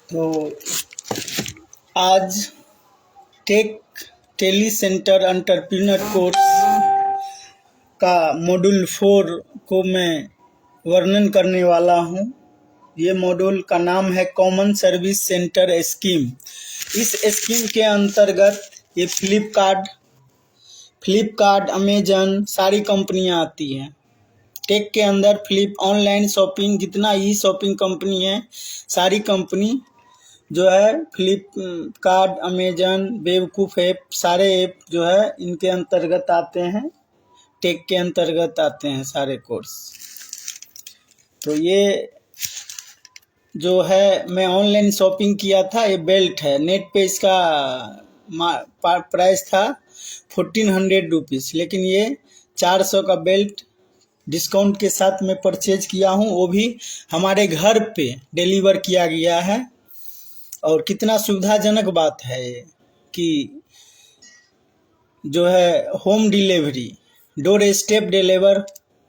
तो आज tech tele centre entrepreneur course का मॉड्यूल 4 को मैं वर्णन करने वाला हूँ। ये मॉड्यूल का नाम है कॉमन सर्विस सेंटर स्कीम। इस स्कीम के अंतर्गत ये फ्लिपकार्ट, अमेजन सारी कंपनियां आती हैं। टेक के अंदर ऑनलाइन शॉपिंग जितना ई शॉपिंग कंपनी है, सारी कंपनी जो है फ्लिपकार्ट, अमेजन, बेवकूफ़ ऐप, सारे ऐप जो है इनके अंतर्गत आते हैं, टेक के अंतर्गत आते हैं सारे कोर्स। तो ये जो है मैं ऑनलाइन शॉपिंग किया था, ये बेल्ट है। नेट पे इसका प्राइस था 1400 रुपीज़, लेकिन ये 400 का बेल्ट डिस्काउंट के साथ मैं परचेज किया हूँ, वो भी हमारे घर पे डिलीवर किया गया है। और कितना सुविधाजनक बात है ये कि जो है home delivery, door step deliver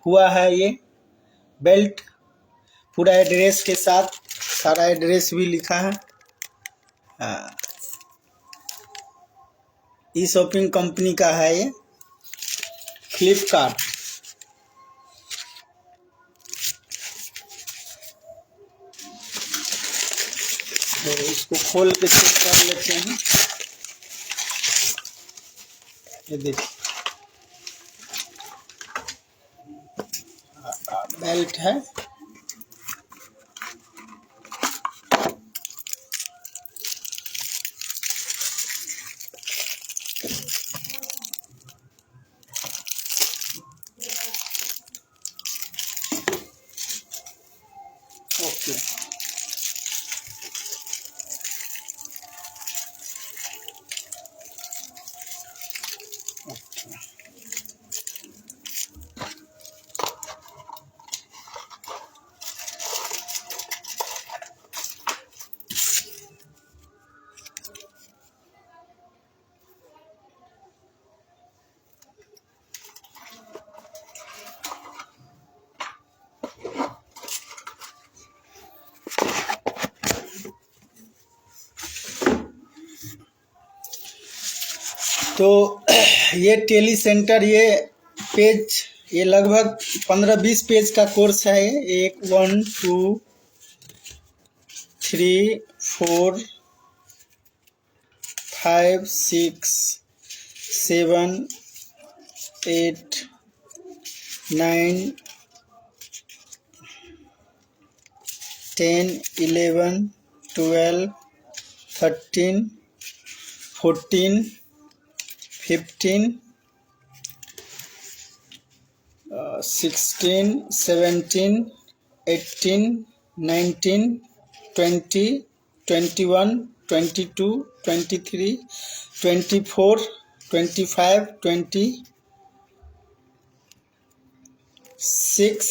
हुआ है। ये बेल्ट पूरा एड्रेस के साथ, सारा एड्रेस भी लिखा है। ई शॉपिंग कंपनी का है ये फ्लिपकार्ट। तो इसको खोल के चेक कर लेते हैं। ये देखिए बेल्ट है। ओके, तो ये टेली सेंटर, ये पेज, ये लगभग 15-20 पेज का कोर्स है। 1 2 3 4 5 6 7 8 9 10 11 12 13 14 15 16 17 18 19 20 21 22 23 24 25 26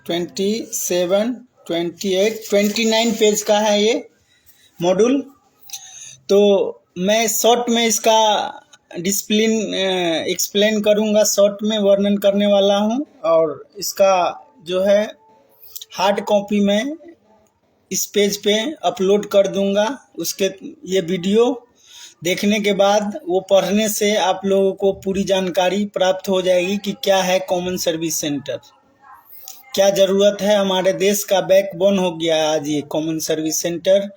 27 28 29 पेज का है ये मॉड्यूल। तो मैं शॉर्ट में इसका एक्सप्लेन करूंगा, शॉर्ट में वर्णन करने वाला हूं। और इसका जो है हार्ड कॉपी में इस पेज पे अपलोड कर दूंगा। उसके ये वीडियो देखने के बाद वो पढ़ने से आप लोगों को पूरी जानकारी प्राप्त हो जाएगी कि क्या है कॉमन सर्विस सेंटर, क्या ज़रूरत है। हमारे देश का बैकबोन हो गया है आज ये कॉमन सर्विस सेंटर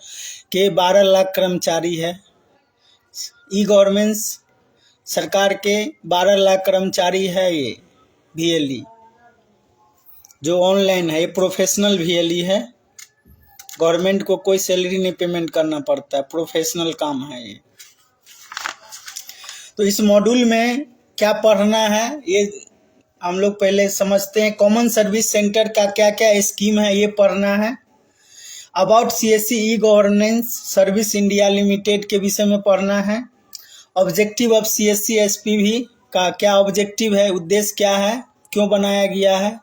के 12 लाख कर्मचारी है। ई गवर्नेंस सरकार के 12 लाख कर्मचारी है। ये VLE जो ऑनलाइन है, ये प्रोफेशनल VLE है। गवर्नमेंट को कोई सैलरी नहीं पेमेंट करना पड़ता है, प्रोफेशनल काम है ये। तो इस मॉड्यूल में क्या पढ़ना है ये हम लोग पहले समझते हैं। कॉमन सर्विस सेंटर का क्या क्या स्कीम है ये पढ़ना है। About CSC e governance service India limited के विषय में पढ़ना है। ऑब्जेक्टिव ऑफ CSC SPV का क्या ऑब्जेक्टिव है, उद्देश्य क्या है, क्यों बनाया गया है,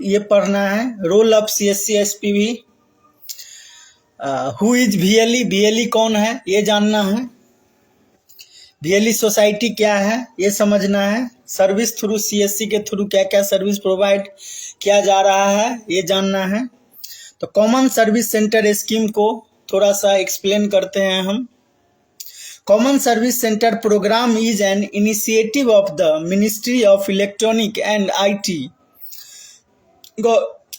ये पढ़ना है। Role of CSC SPV, who is VLE कौन है ये जानना है। VLE सोसाइटी क्या है ये समझना है। सर्विस थ्रू CSC के थ्रू क्या क्या सर्विस प्रोवाइड किया जा रहा है ये जानना है। तो कॉमन सर्विस सेंटर स्कीम को थोड़ा सा एक्सप्लेन करते हैं हम। Common service centre programme is an initiative of the ministry of electronic and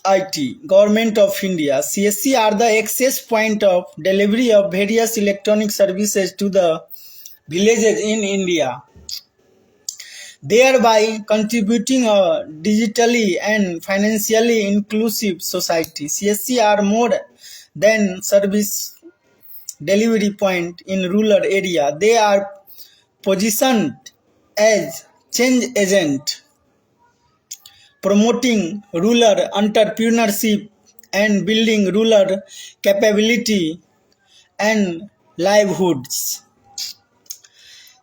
IT Government of India. CSC are the access point of delivery of various electronic services to the villages in India, thereby contributing a digitally and financially inclusive society. CSC are more than service delivery point in rural area. They are positioned as change agent, promoting rural entrepreneurship and building rural capability and livelihoods.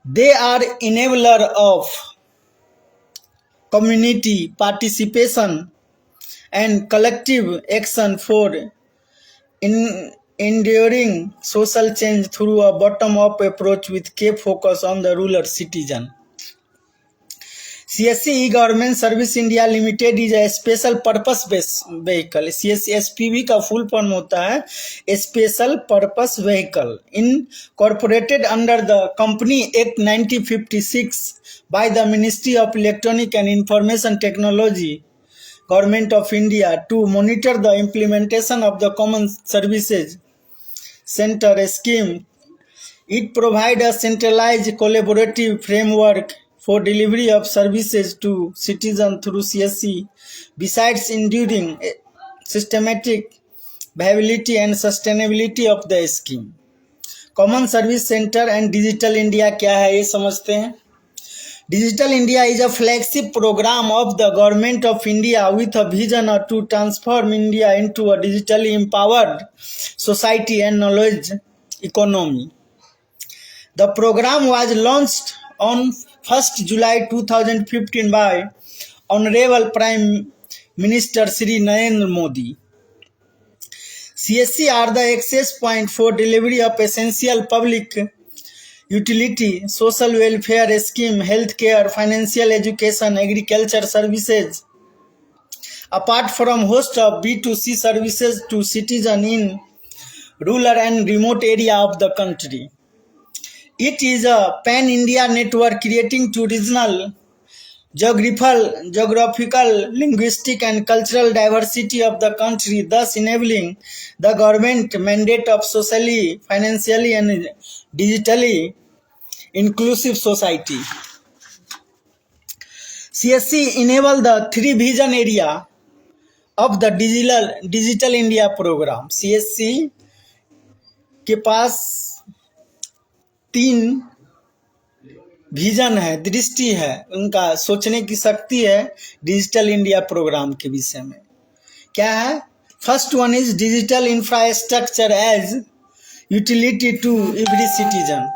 They are enabler of community participation and collective action for enduring social change through a bottom-up approach with key focus on the rural citizen. CSC E-Government Service India Limited is a special purpose vehicle. SPV का full form होता है special purpose vehicle, incorporated under the Company Act 1956 by the Ministry of Electronic and Information Technology, Government of India, to monitor the implementation of the Common Services Center scheme. It provides a centralized collaborative framework for delivery of services to citizens through CSC, besides ensuring systematic viability and sustainability of the scheme. Common Service Center and Digital India क्या है ये समझते हैं। Digital India is a flagship program of the Government of India with a vision to transform India into a digitally empowered society and knowledge economy. The program was launched on 1st July 2015 by Honorable Prime Minister Shri Narendra Modi. CSC are the access point for delivery of essential public utility, social welfare scheme, healthcare, financial education, agriculture services, apart from host of B2C services to citizens in rural and remote area of the country. It is a pan-India network creating to regional, geographical, linguistic and cultural diversity of the country, thus enabling the government mandate of socially, financially and digitally inclusive society. CSC enable the three vision area of the digital India program. CSC के पास तीन vision है, दृष्टि है, उनका सोचने की शक्ति है डिजिटल इंडिया प्रोग्राम के विषय में। क्या है? First one is digital infrastructure as utility to every citizen.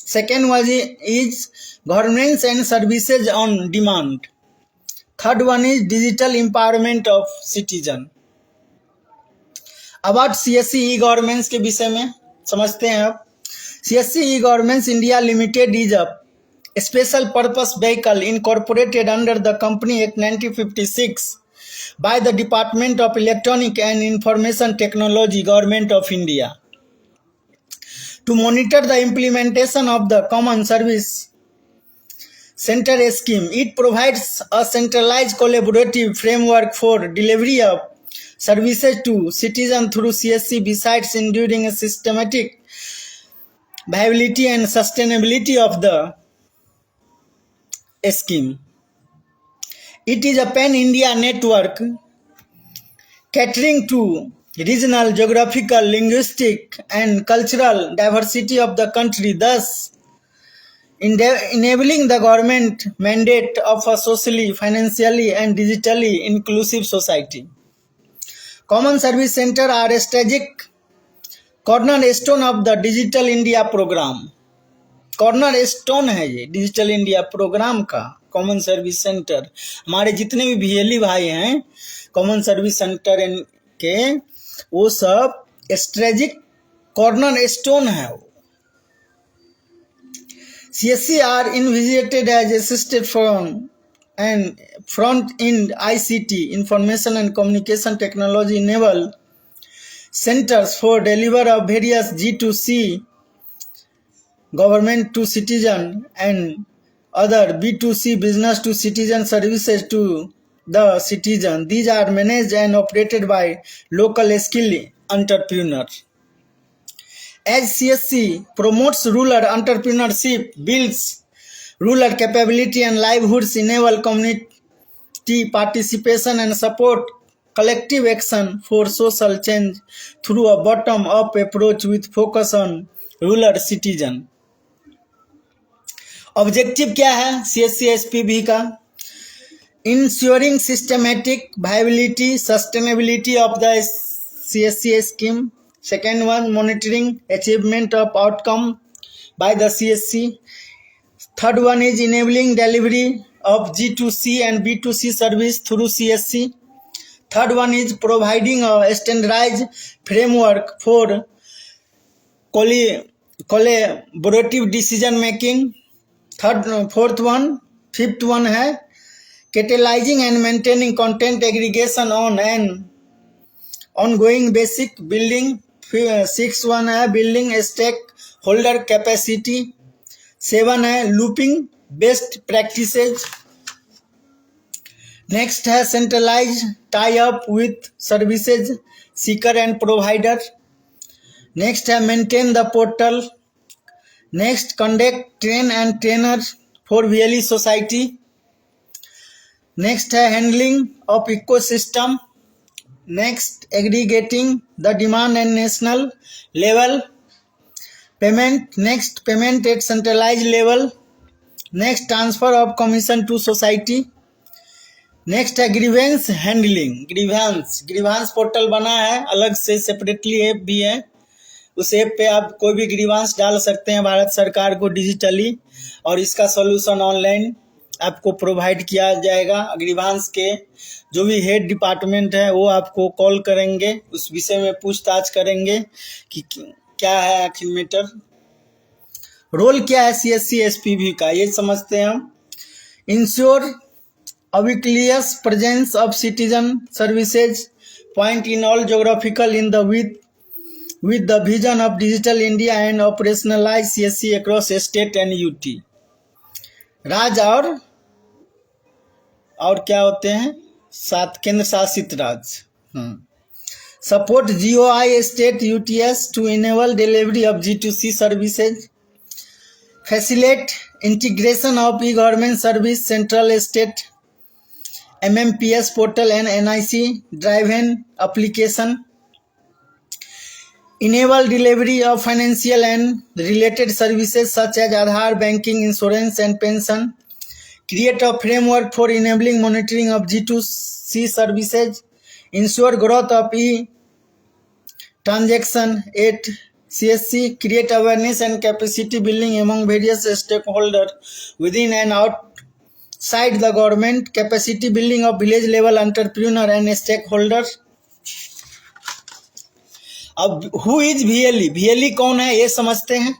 Second one is governance and services on demand. Third one is digital empowerment of citizen. About CSC e governance के विषय में समझते हैं अब। CSC E-Government India Limited is a special purpose vehicle incorporated under the Company Act 1956 by the Department of Electronic and Information Technology, Government of India, to monitor the implementation of the Common Service Center scheme. It provides a centralized collaborative framework for delivery of services to citizens through CSC, besides ensuring a systematic viability and sustainability of the scheme. It is a pan-India network catering to regional, geographical, linguistic and cultural diversity of the country, thus enabling the government mandate of a socially, financially and digitally inclusive society. Common Service Center are a strategic corner of the digital India programme. Corner stone है ये digital India programme का common service centre. हमारे जितने भी VLE भाई हैं common service centre के, वो सब स्ट्रेटेजिक कॉर्नर स्टोन है। CSC are envisaged as assisted front in ICT, information and communication technology enable centers for delivery of various G2C government to citizen and other B2C business to citizen services to the citizen. These are managed and operated by local skilled entrepreneurs. As CSC promotes rural entrepreneurship, builds rural capability and livelihoods, enable community participation and support collective action for social change through a bottom-up approach with focus on rural citizen. Objective क्या है CSC-SPV का? Ensuring systematic viability sustainability of the CSC scheme. Second one, monitoring achievement of outcome by the CSC. Third one is enabling delivery of G2C and B2C service through CSC. Third one is providing a standardized framework for collaborative decision making. Fifth one है catalyzing and maintaining content aggregation on an ongoing basic building. Sixth one है building stakeholder capacity. 7 है looping best practices. Next है centralized tie-up with services seeker and provider. Next है maintain the portal. Next, conduct train and trainer for VLE society. Next है handling of ecosystem. Next, aggregating the demand and national level. Payment. Next, payment at centralized level. Next, transfer of commission to society. Next है grievance handling. Grievance portal बना है, अलग से separately app भी है. उस app पे आप कोई भी ग्रीवांस डाल सकते हैं भारत सरकार को डिजिटली, और इसका सॉल्यूशन ऑनलाइन आपको प्रोवाइड किया जाएगा. ग्रीवांस के जो भी हेड डिपार्टमेंट है वो आपको कॉल करेंगे, उस विषय में पूछताछ करेंगे कि क्या है आखिर मैटर. रोल क्या है CSC-SPV का, ये समझते हैं हम. Ensure ubiquitous presence of citizen services point in all geographical in the with the vision of digital India and operationalize CSC across state and UT. राज्य और क्या होते हैं, 7 केंद्र शासित राज्य. Support GOI state UTS to enable delivery of G2C services. Facilitate integration of e-government service central state MMPS portal and NIC drive-in application. Enable delivery of financial and related services such as Aadhaar, banking, insurance and pension. Create a framework for enabling monitoring of G2C services. Ensure growth of e-transaction at CSC. Create awareness and capacity building among various stakeholders within and outside the government. Capacity building of village level entrepreneur and stakeholders. अब who is VLE? VLE कौन है ये समझते हैं.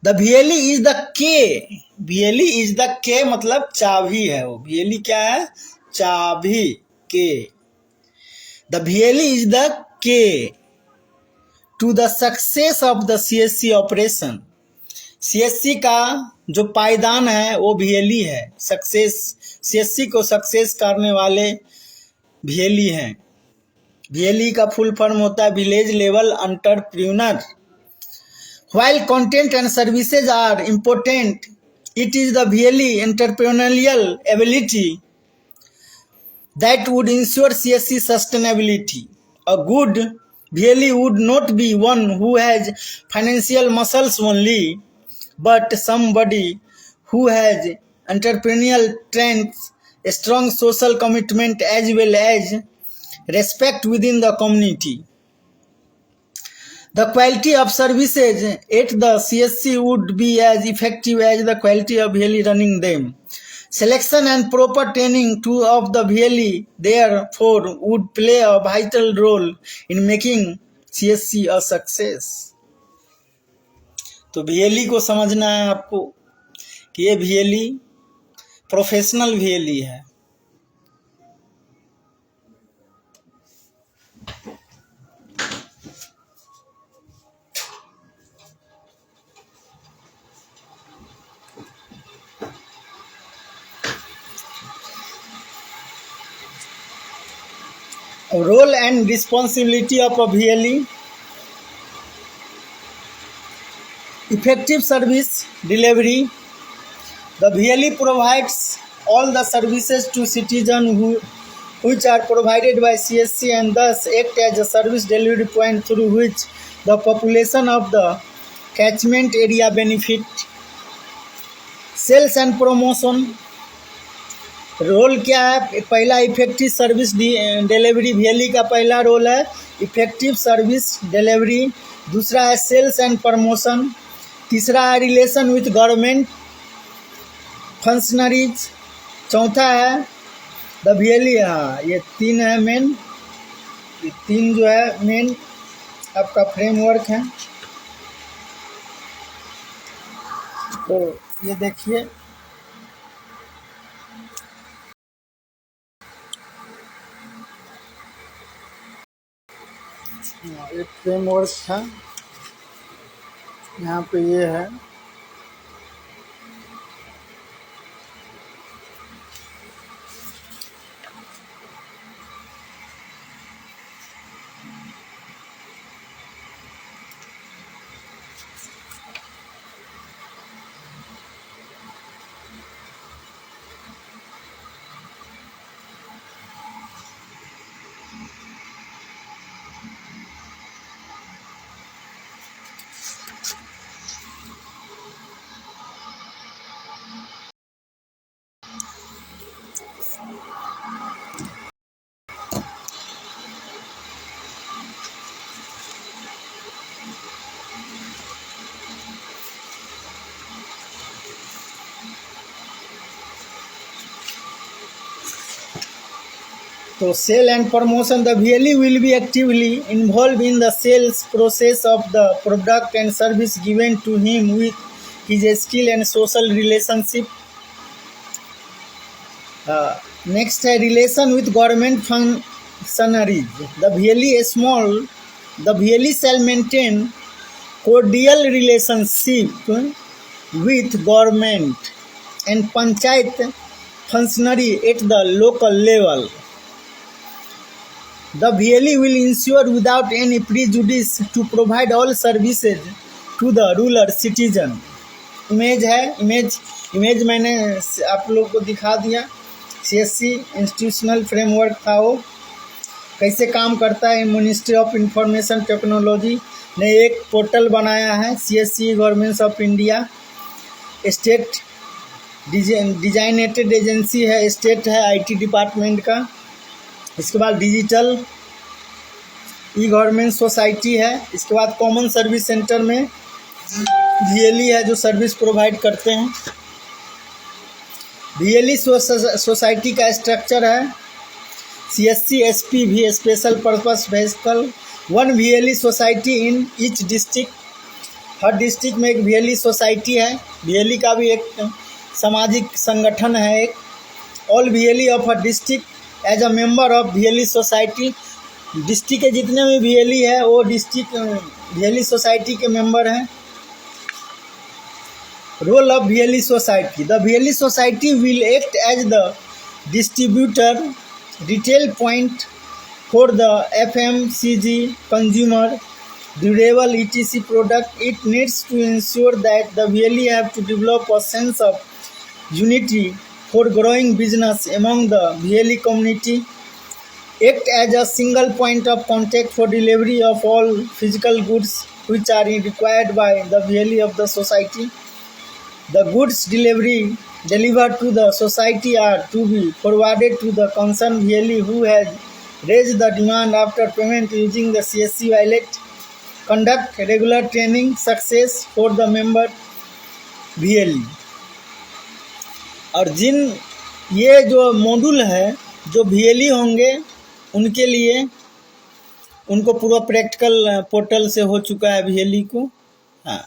The VLE is the के. VLE is the के मतलब चाबी है वो. VLE क्या है? चाबी key. The VLE is the key to the success of the CSC operation. CSC का जो पायदान है वो VLE है. सक्सेस, CSC को सक्सेस करने वाले VLE हैं. VLE का फुल फॉर्म होता है village level entrepreneur. While content and services are important, it is the VLE entrepreneurial ability that would ensure CSC sustainability. A good VLE would not be one who has financial muscles only, but somebody who has entrepreneurial strengths, a strong social commitment as well as respect within the community. The quality of services at the CSC would be as effective as the quality of VLE running them. Selection and proper training of the VLE therefore would play a vital role in making CSC a success. तो VLE को समझना है आपको कि ये VLE professional VLE है. Role and responsibility of a VLE. Effective service delivery. The VLE provides all the services to citizens which are provided by CSC and thus act as a service delivery point through which the population of the catchment area benefit. Sales and promotion. Role क्या है? पहला effective service delivery, VLE का पहला role है effective service delivery. दूसरा है sales and promotion. तीसरा है रिलेशन विथ गवर्नमेंट फंक्शनरीज। चौथा है द VLE। हाँ, ये तीन है मेन, ये तीन जो है मेन आपका फ्रेमवर्क है। तो ये देखिए, एक फ्रेमवर्क था, यहाँ पे ये है। So sale and promotion, the VLE will be actively involved in the sales process of the product and service given to him with his skill and social relationship. Next है relation with government functionaries. The VLE shall maintain cordial relationship with government and panchayat functionary at the local level. The VLE will ensure without any prejudice to provide all services to the rural citizen. Image है, image मैंने आप लोग को दिखा दिया। CSC institutional framework था, वो कैसे काम करता है। मिनिस्ट्री ऑफ इंफॉर्मेशन टेक्नोलॉजी ने एक पोर्टल बनाया है, CSC government of India. State designated agency है, स्टेट है IT डिपार्टमेंट का। इसके बाद डिजिटल गवर्नमेंट सोसाइटी है। इसके बाद कॉमन सर्विस सेंटर में VLE है जो सर्विस प्रोवाइड करते हैं। VLE सोसाइटी का स्ट्रक्चर है CSC SPV special purpose vehicle, 1 VLE society in each district. Her district में एक VLE सोसाइटी है। VLE का भी एक सामाजिक संगठन है एक। All VLE of a district as a member of VLE society. District के जितने भी VLE है वो डिस्ट्रिक्ट VLE सोसाइटी के मेंबर हैं। Role of VLE society, the VLE society will act as the distributor retail point for the FMCG consumer durable ETC product. It needs to ensure that the VLE have to develop a sense of unity for growing business among the VLE community, act as a single point of contact for delivery of all physical goods which are required by the VLE of the society. The goods delivered to the society are to be forwarded to the concerned VLE who has raised the demand after payment using the CSC wallet. Conduct regular training success for the member VLE। और जिन ये जो module है जो VLE होंगे उनके लिए उनको पूरा प्रैक्टिकल पोर्टल से हो चुका है VLE को। हाँ।